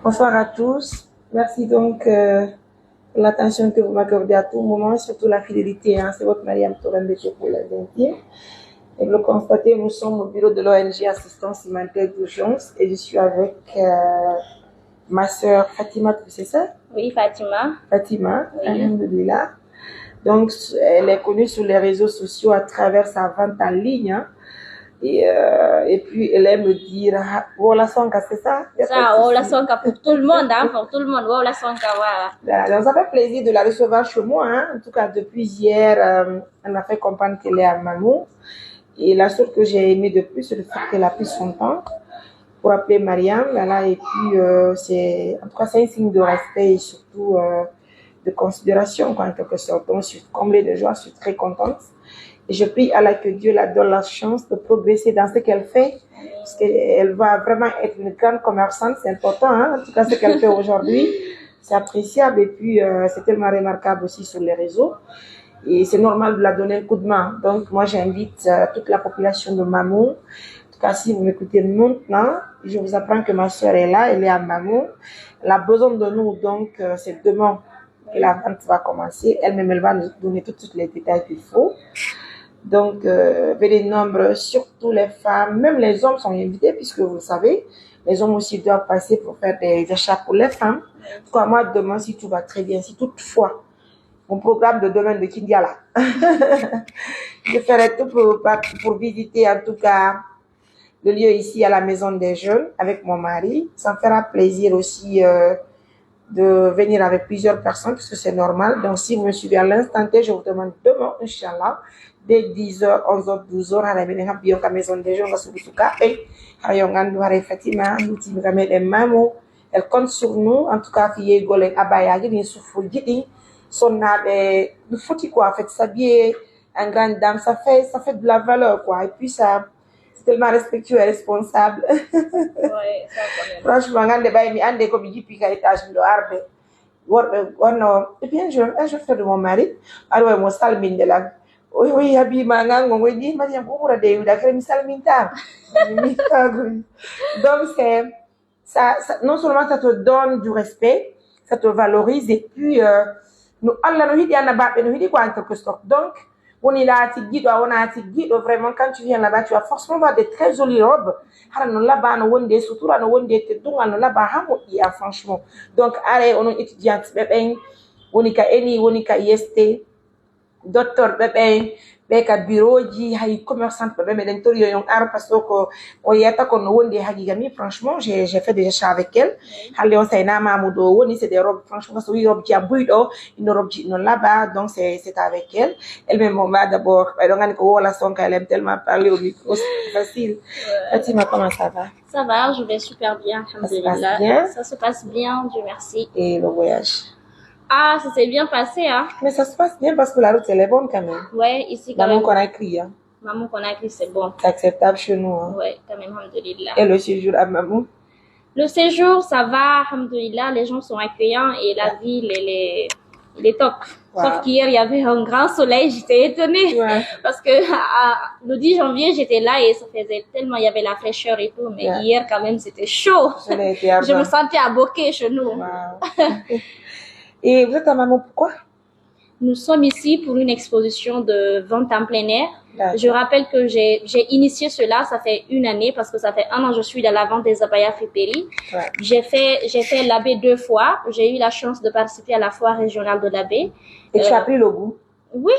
Bonsoir à tous. Merci donc pour l'attention que vous m'accordez à tout moment, surtout la fidélité. Hein. C'est votre Mariam Torembeke pour les intimes. Et vous le constatez, nous sommes au bureau de l'ONG Assistance Humanitaire d'Urgence et je suis avec ma sœur Fatima, c'est ça? Oui, Fatima. Fatima, oui. Alhamdulillah. Donc, elle est connue sur les réseaux sociaux à travers sa vente en ligne. Hein. Et puis, elle aime me dire, Wola Sonka, c'est ça? Ça, Wola Sonka pour tout le monde, hein, pour tout le monde, Wola Sonka, voilà. Donc, ça fait plaisir de la recevoir chez moi. Hein. En tout cas, depuis hier, elle m'a fait comprendre qu'elle est à Mamou. Et la chose que j'ai aimé de plus, c'est le fait qu'elle a pris son temps pour appeler Mariam. Voilà, et puis, en tout cas, c'est un signe de respect et surtout de considération, quoi, en quelque sorte. Donc, je suis comblée de joie, je suis très contente. Et je prie à Allah que Dieu la donne la chance de progresser dans ce qu'elle fait, parce qu'elle va vraiment être une grande commerçante, c'est important, hein, en tout cas ce qu'elle fait aujourd'hui, c'est appréciable et puis c'est tellement remarquable aussi sur les réseaux. Et c'est normal de la donner un coup de main. Donc moi j'invite toute la population de Mamou, en tout cas si vous m'écoutez maintenant, je vous apprends que ma soeur est là, elle est à Mamou, elle a besoin de nous, donc c'est demain que la vente va commencer, elle-même elle va nous donner tous les détails qu'il faut. Donc, venez nombreux, surtout les femmes, même les hommes sont invités puisque vous le savez, les hommes aussi doivent passer pour faire des achats pour les femmes. En tout cas, moi, demain, si tout va très bien, si toutefois, mon programme de demain de Kindiala, je ferai tout pour visiter en tout cas le lieu ici à la Maison des Jeunes avec mon mari. Ça me fera plaisir aussi de venir avec plusieurs personnes puisque c'est normal. Donc, si vous me suivez à l'instant T, je vous demande demain, Inch'Allah, dès 10h, 11h, 12h, à la Maison des Jeunes, Fatima, elle compte sur nous, en tout cas, fille Golek Abaya, il souffle, son nous faut quoi, en fait, s'habiller en grande dame, ça fait de la valeur, quoi, et puis ça, c'est tellement respectueux et responsable. Ouais, ça quand même. Franchement, ande comme il dit, étage de arbre. Et puis un jour frère de mon mari, alors moi salmine de la. Oui, habi mangang, on dit, Mariam, pour de la crème salminta. Donc ça, non seulement ça te donne du respect, ça te valorise et puis nous Allah nous dit nous dit quoi en quelque sorte. Donc on est là, vraiment quand tu viens là-bas, tu vas forcément voir des très jolies robes. Franchement. Donc, allez, on est étudiant, on est yeste, docteur, beka bureauji hay commerçante mais l'intérieur yon ar parce que on yata ko no wonde hagigami franchement j'ai fait des achats avec elle halle on say na mamudo woni c'est des robes franchement so robe qui a buido une robe qui non là-bas donc c'est avec elle même on va d'abord donc ko wala son qu'elle aime tellement parler au micro c'est facile. Fatima, comment ça va? Ça va, je vais super bien, alhamdulillah. Ça se passe bien, Dieu merci. Et le voyage? Ah, ça s'est bien passé, hein. Mais ça se passe bien parce que la route, elle est bonne quand même. Ouais, ici quand même. Maman Conakry, hein. Maman Conakry, c'est bon. C'est acceptable chez nous, hein. Ouais, quand même, alhamdulillah. Et le séjour à Mamou? Le séjour, ça va, alhamdulillah, les gens sont accueillants et la ville, elle est top. Wow. Sauf qu'hier, il y avait un grand soleil, j'étais étonnée. Ouais. Parce que le 10 janvier, j'étais là et ça faisait tellement, il y avait la fraîcheur et tout. Mais hier, quand même, c'était chaud. Je me sentais aboquée chez nous. Wow. Et vous êtes à Mamou pourquoi? Nous sommes ici pour une exposition de vente en plein air. Je rappelle que j'ai initié cela, ça fait une année, parce que ça fait un an que je suis dans la vente des abayas Fiperi. Ouais. J'ai fait l'Abbé 2 fois. J'ai eu la chance de participer à la foire régionale de l'Abbé. Et tu as pris le goût? Oui,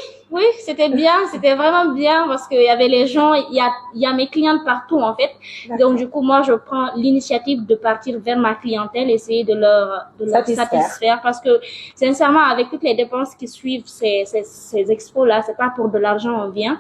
c'était bien, c'était vraiment bien parce qu'il y avait les gens, il y a mes clientes partout en fait. Donc du coup, moi, je prends l'initiative de partir vers ma clientèle, essayer de leur satisfaire parce que sincèrement, avec toutes les dépenses qui suivent ces expos-là, c'est pas pour de l'argent on vient.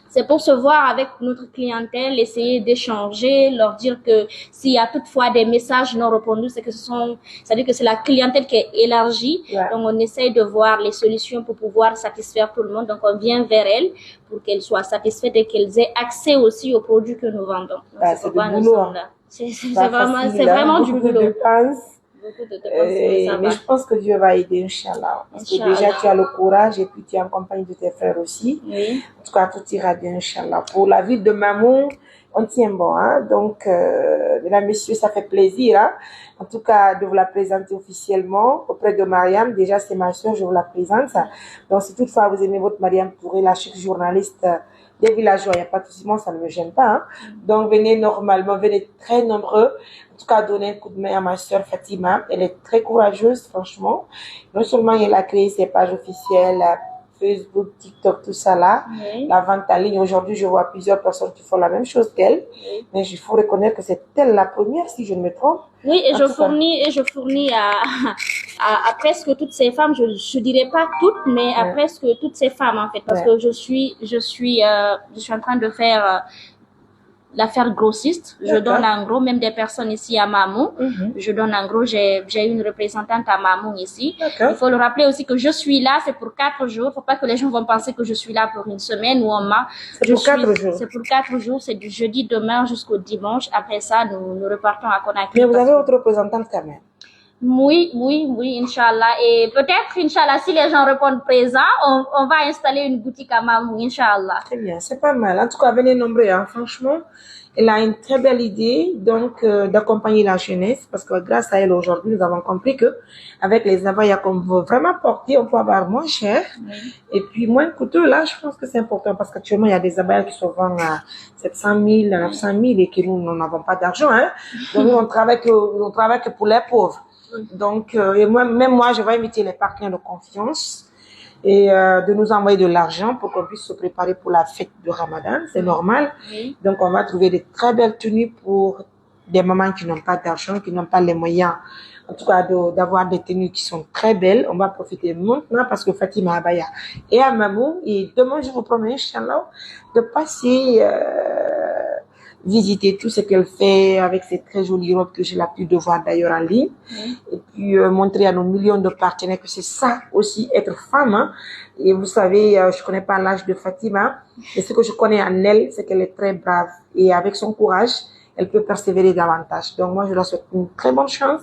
C'est pour se voir avec notre clientèle, essayer d'échanger, leur dire que s'il y a toutefois des messages non répondus, c'est-à-dire que c'est la clientèle qui est élargie. Ouais. Donc, on essaye de voir les solutions pour pouvoir satisfaire tout le monde. Donc, on vient vers elles pour qu'elles soient satisfaites et qu'elles aient accès aussi aux produits que nous vendons. C'est pourquoi nous sommes là. C'est vraiment du boulot. Mais je pense que Dieu va aider, Inch'Allah. Parce que déjà, tu as le courage et puis tu es en compagnie de tes frères aussi. Oui. En tout cas, tout ira bien, Inch'Allah. Pour la ville de Mamou, on tient bon. Hein? Donc, mesdames, messieurs, ça fait plaisir. Hein? En tout cas, de vous la présenter officiellement auprès de Mariam. Déjà, c'est ma soeur, je vous la présente. Donc, si toutefois vous aimez votre Mariam Touré, la chic journaliste des villageois, il n'y a pas de souci, moi, ça ne me gêne pas. Hein? Donc, venez normalement, venez très nombreux. En tout cas, donner un coup de main à ma soeur Fatima. Elle est très courageuse, franchement. Non seulement elle a créé ses pages officielles, Facebook, TikTok, tout ça là, la vente en ligne. Aujourd'hui, je vois plusieurs personnes qui font la même chose qu'elle, mais il faut reconnaître que c'est elle la première, si je ne me trompe. Oui, et je fournis à presque toutes ces femmes, je dirais pas toutes, mais à presque toutes ces femmes en fait, parce que je suis en train de faire l'affaire grossiste. Je donne en gros, même des personnes ici à Mamou. Je donne en gros, j'ai une représentante à Mamou ici. Il faut le rappeler aussi que je suis là, c'est pour 4 jours. Faut pas que les gens vont penser que je suis là pour une semaine ou un mois. C'est pour 4 jours. C'est pour 4 jours, c'est du jeudi demain jusqu'au dimanche. Après ça, nous repartons à Conakry. Mais vous avez votre représentante quand même. Oui, Inch'Allah. Et peut-être, Inch'Allah, si les gens répondent présent, on va installer une boutique à Mamou, Inch'Allah. Très bien, c'est pas mal. En tout cas, venez nombreux, hein. Franchement, elle a une très belle idée, donc, d'accompagner la jeunesse, parce que grâce à elle, aujourd'hui, nous avons compris que, avec les abaya qu'on veut vraiment porter, on peut avoir moins cher, et puis moins coûteux. Là, je pense que c'est important, parce qu'actuellement, il y a des abayas qui se vendent à 700 000, à 900 000, et que nous n'avons pas d'argent, hein. Donc, nous, on travaille que pour les pauvres. Donc, et même moi, je vais inviter les partenaires de confiance et de nous envoyer de l'argent pour qu'on puisse se préparer pour la fête de Ramadan. C'est normal. Donc, on va trouver de très belles tenues pour des mamans qui n'ont pas d'argent, qui n'ont pas les moyens, en tout cas, d'avoir des tenues qui sont très belles. On va profiter maintenant parce que Fatima Abaya est à Mamou. Et demain, je vous promets, Inch'Allah, de passer visiter tout ce qu'elle fait avec ces très jolies robes que j'ai l'habitude de voir d'ailleurs en ligne. Et puis montrer à nos millions de partenaires que c'est ça aussi être femme. Hein. Et vous savez, je connais pas l'âge de Fatima, mais ce que je connais en elle, c'est qu'elle est très brave. Et avec son courage, elle peut persévérer davantage. Donc moi, je leur souhaite une très bonne chance.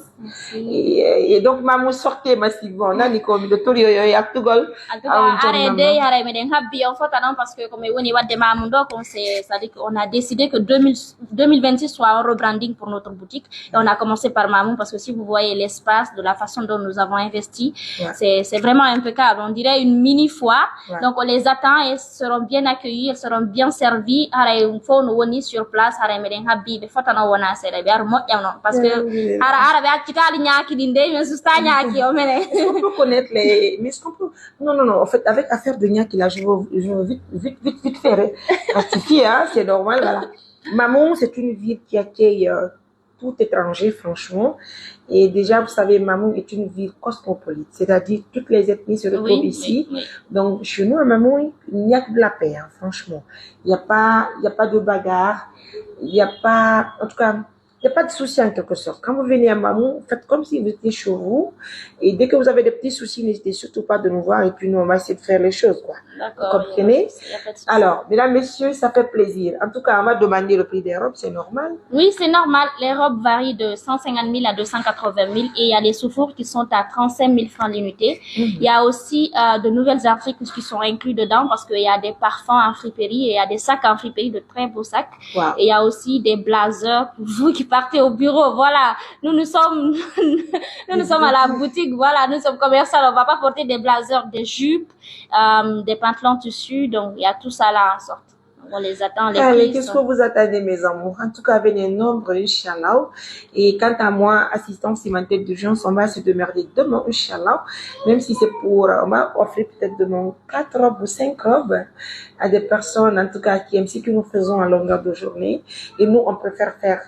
Et donc, maman sortait massivement. On a dit comme le tour yoyo à Tugol. En tout cas, arrêtez, parce que comme c'est-à-dire qu'on a décidé que 2026 soit un rebranding pour notre boutique. Et on a commencé par Mamou parce que si vous voyez l'espace, de la façon dont nous avons investi, c'est vraiment impeccable. On dirait une mini foire. Donc on les attend et elles seront bien accueillies, elles seront bien servies. Il faut nous sur place. Parce que est-ce qu'on peut connaître les... Mais est-ce qu'on peut... Non. En fait, avec affaire de Niaki, là, je veux vite faire rectifier, hein, c'est normal, voilà. Mamou, c'est une ville qui accueille tout étranger, franchement. Et déjà, vous savez, Mamou est une ville cosmopolite, c'est-à-dire toutes les ethnies se retrouvent ici. Donc, chez nous, à Mamou, il n'y a que de la paix, hein, franchement. Il n'y a pas de bagarre, il n'y a pas, en tout cas, il n'y a pas de souci en quelque sorte. Quand vous venez à Mamou, faites comme si vous étiez chez vous. Et dès que vous avez des petits soucis, n'hésitez surtout pas de nous voir. Et puis nous, on va essayer de faire les choses, quoi. Vous comprenez? Alors, mesdames, messieurs, ça fait plaisir. En tout cas, on va demander le prix des robes, c'est normal? Oui, c'est normal. Les robes varient de 150 000 à 280 000. Et il y a des soufours qui sont à 35 000 francs l'unité. Il y a aussi de nouvelles articles qui sont inclus dedans parce qu'il y a des parfums en friperie et il y a des sacs en friperie, de très beaux sacs. Et il y a aussi des blazers pour vous qui partez au bureau. Voilà, nous sommes à la boutique. Voilà, nous sommes commerciaux. On va pas porter des blazers, des jupes, des pantalons tissus. Donc il y a tout ça là en sorte. On les attend. Allez, qu'est-ce que vous attendez, mes amours? En tout cas, venez nombreux, Inch'Allah. Et quant à moi, assistance humanitaire d'urgence, on va se démerder demain, Inch'Allah. Même si c'est pour, on va offrir peut-être demain 4 robes ou 5 robes à des personnes, en tout cas, qui aiment ce que nous faisons à longueur de journée. Et nous, on préfère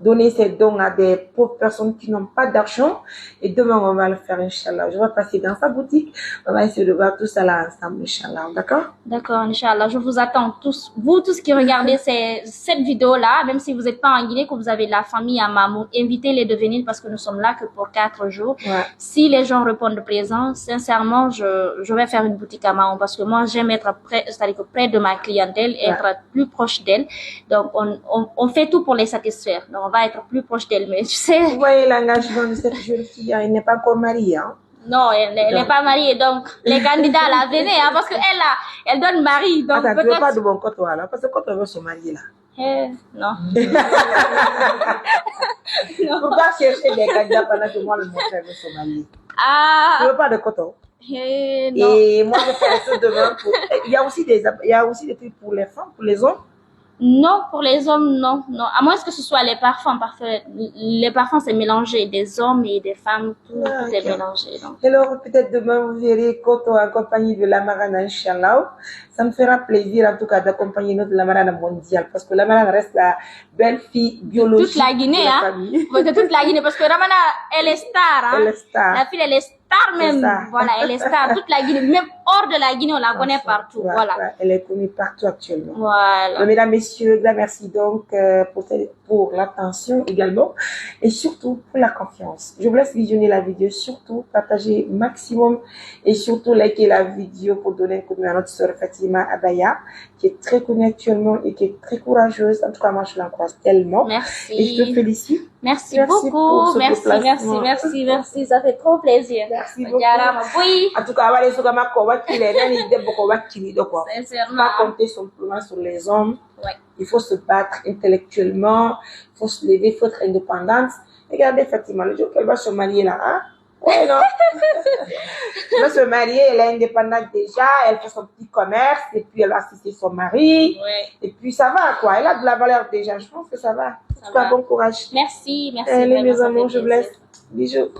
donner ces dons à des pauvres personnes qui n'ont pas d'argent. Et demain, on va le faire, Inch'Allah. Je vais passer dans sa boutique. On va essayer de voir tout ça là ensemble, Inch'Allah. D'accord? D'accord, Inch'Allah. Je vous attends tous. Vous tous qui regardez cette vidéo-là, même si vous n'êtes pas en Guinée, que vous avez de la famille à Mamou, invitez-les de venir parce que nous sommes là que pour 4 jours. Si les gens répondent présent, sincèrement, je vais faire une boutique à Mamou parce que moi, j'aime être c'est-à-dire près de ma clientèle, être plus proche d'elle. Donc, on fait tout pour les satisfaire. Donc, on va être plus proche d'elle, mais tu sais. Vous voyez l'engagement de cette jeune fille, elle n'est pas encore mariée, hein. Non, elle n'est pas mariée, donc les candidats là, venez, hein, parce qu'elle elle donne mari, donc attends, tu veux peut-être... pas de mon côté là, parce que quand on veut se marier là. Non. Faut pas chercher des candidats pendant que moi le mon frère veut se marier. Ah. Tu veux pas de coton? Non. Et moi je fais les choses demain pour... Il y a aussi des trucs pour les femmes, pour les hommes. Non, pour les hommes, non, non. À moins que ce soit les parfums, parfait. Les parfums, c'est mélangé, des hommes et des femmes, tout est mélangé. Donc. Alors, peut-être demain, vous verrez Koto en compagnie de l'Amarana, Inch'Allah. Ça me fera plaisir, en tout cas, d'accompagner notre l'Amarana mondiale, parce que l'Amarana reste la belle fille biologique. Toute la Guinée, hein. De toute la Guinée, parce que Ramana, elle est star, hein. Elle est star. La fille, elle est star même. Voilà, elle est star. Toute la Guinée, même hors de la Guinée, on la connaît partout. Voilà. Elle est connue partout actuellement. Voilà. Donc, mesdames, messieurs, merci donc pour l'attention également et surtout pour la confiance. Je vous laisse visionner la vidéo, surtout partager maximum et surtout liker la vidéo pour donner un coup de main à notre sœur Fatima Abaya, qui est très connue actuellement et qui est très courageuse. En tout cas, moi, je l'encourage tellement. Merci. Et je te félicite. Merci beaucoup. Merci. Ça fait trop plaisir. Merci beaucoup. Oui. En tout cas, Sincèrement. Pas compter simplement sur les hommes. Ouais. Il faut se battre intellectuellement, il faut se lever, il faut être indépendante. Regardez Fatima, le jour qu'elle va se marier là, hein? Ouais, non? Elle va se marier, elle est indépendante déjà, elle fait son petit commerce, et puis elle va assister son mari. Ouais. Et puis ça va, quoi. Elle a de la valeur déjà, je pense que ça va. En tout cas, bon courage. Merci. Allez, mes amours, je vous laisse. Bisous.